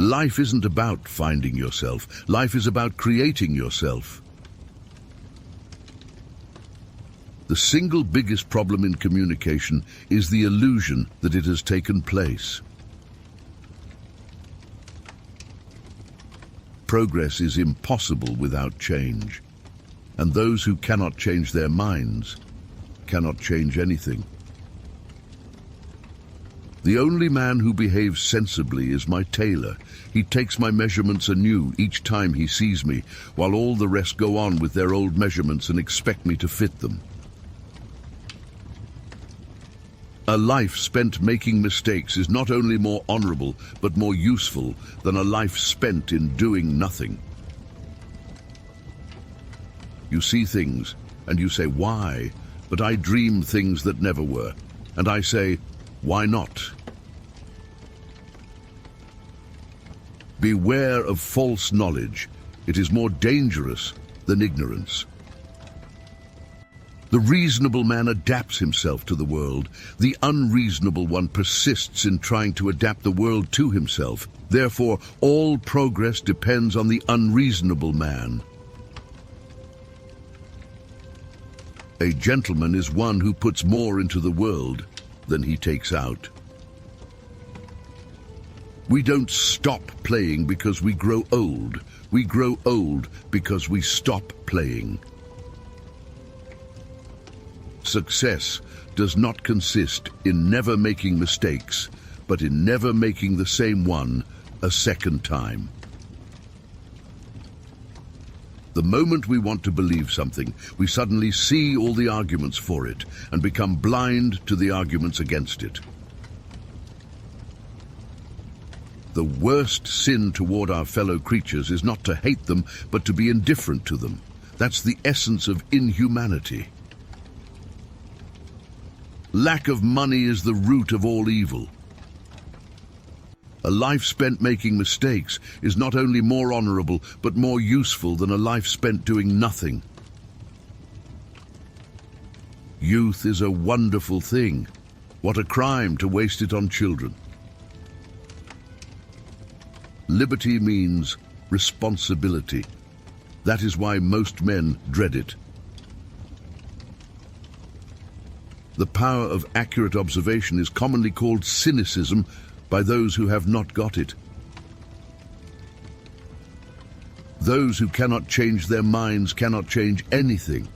Life isn't about finding yourself. Life is about creating yourself. The single biggest problem in communication is the illusion that it has taken place. Progress is impossible without change, and those who cannot change their minds cannot change anything. The only man who behaves sensibly is my tailor. He takes my measurements anew each time he sees me, while all the rest go on with their old measurements and expect me to fit them. A life spent making mistakes is not only more honorable, but more useful than a life spent in doing nothing. You see things, and you say, why? But I dream things that never were. And I say, why not? Beware of false knowledge. It is more dangerous than ignorance. The reasonable man adapts himself to the world. The unreasonable one persists in trying to adapt the world to himself. Therefore, all progress depends on the unreasonable man. A gentleman is one who puts more into the world than he takes out. We don't stop playing because we grow old. We grow old because we stop playing. Success does not consist in never making mistakes, but in never making the same one a second time. The moment we want to believe something, we suddenly see all the arguments for it and become blind to the arguments against it. The worst sin toward our fellow creatures is not to hate them, but to be indifferent to them. That's the essence of inhumanity. Lack of money is the root of all evil. A life spent making mistakes is not only more honorable, but more useful than a life spent doing nothing. Youth is a wonderful thing. What a crime to waste it on children. Liberty means responsibility. That is why most men dread it. The power of accurate observation is commonly called cynicism by those who have not got it. Those who cannot change their minds cannot change anything.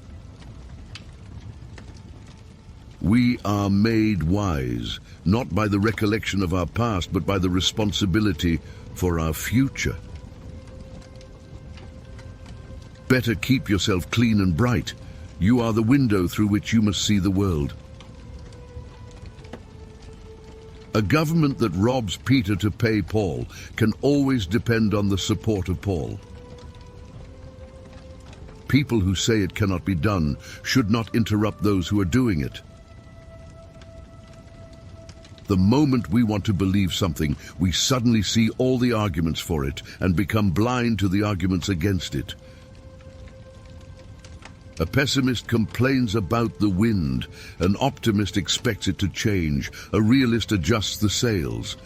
We are made wise, not by the recollection of our past, but by the responsibility for our future. Better keep yourself clean and bright. You are the window through which you must see the world. A government that robs Peter to pay Paul can always depend on the support of Paul. People who say it cannot be done should not interrupt those who are doing it. The moment we want to believe something, we suddenly see all the arguments for it and become blind to the arguments against it. A pessimist complains about the wind. An optimist expects it to change. A realist adjusts the sails.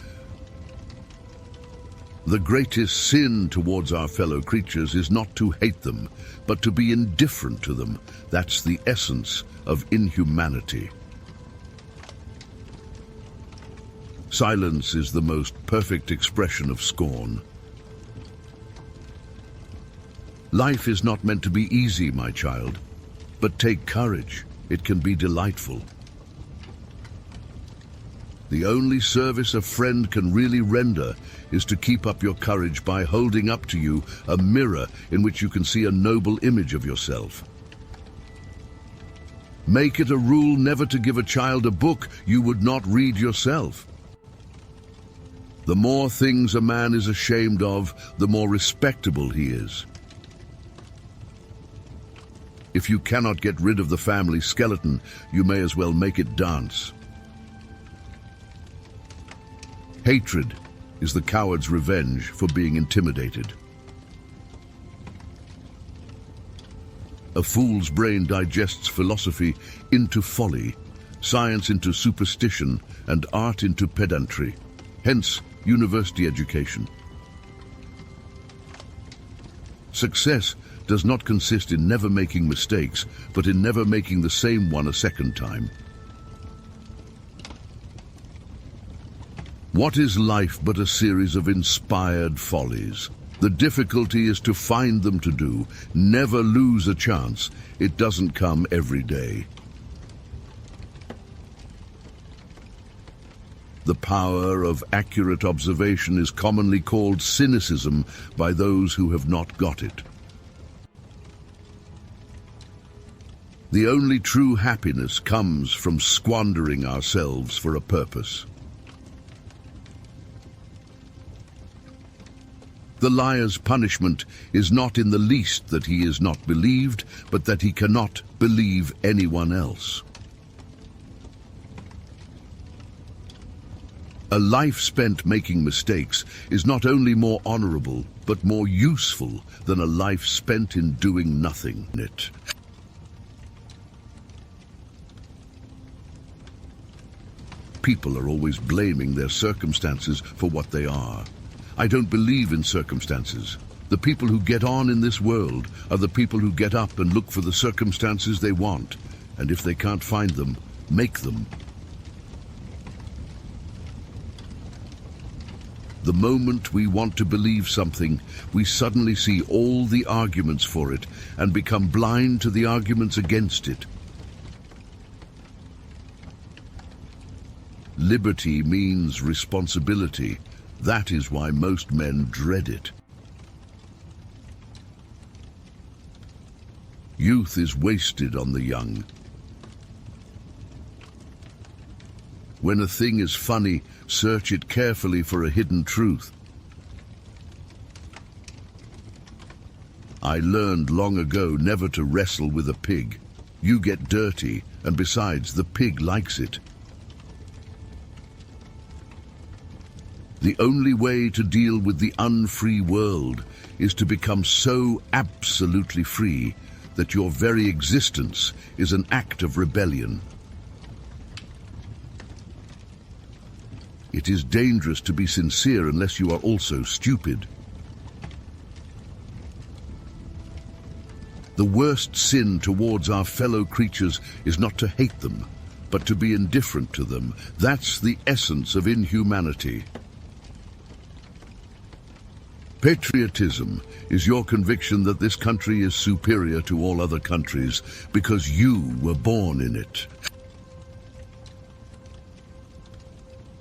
The greatest sin towards our fellow creatures is not to hate them, but to be indifferent to them. That's the essence of inhumanity. Silence is the most perfect expression of scorn. Life is not meant to be easy, my child, but take courage. It can be delightful. The only service a friend can really render is to keep up your courage by holding up to you a mirror in which you can see a noble image of yourself. Make it a rule never to give a child a book you would not read yourself. The more things a man is ashamed of, the more respectable he is. If you cannot get rid of the family skeleton, you may as well make it dance. Hatred is the coward's revenge for being intimidated. A fool's brain digests philosophy into folly, science into superstition, and art into pedantry. Hence, university education. Success does not consist in never making mistakes, but in never making the same one a second time. What is life but a series of inspired follies? The difficulty is to find them to do. Never lose a chance. It doesn't come every day. The power of accurate observation is commonly called cynicism by those who have not got it. The only true happiness comes from squandering ourselves for a purpose. The liar's punishment is not in the least that he is not believed, but that he cannot believe anyone else. A life spent making mistakes is not only more honorable, but more useful than a life spent in doing nothing. People are always blaming their circumstances for what they are. I don't believe in circumstances. The people who get on in this world are the people who get up and look for the circumstances they want, and if they can't find them, make them. The moment we want to believe something, we suddenly see all the arguments for it and become blind to the arguments against it. Liberty means responsibility. That is why most men dread it. Youth is wasted on the young. When a thing is funny, search it carefully for a hidden truth. I learned long ago never to wrestle with a pig. You get dirty, and besides, the pig likes it. The only way to deal with the unfree world is to become so absolutely free that your very existence is an act of rebellion. It is dangerous to be sincere unless you are also stupid. The worst sin towards our fellow creatures is not to hate them, but to be indifferent to them. That's the essence of inhumanity. Patriotism is your conviction that this country is superior to all other countries because you were born in it.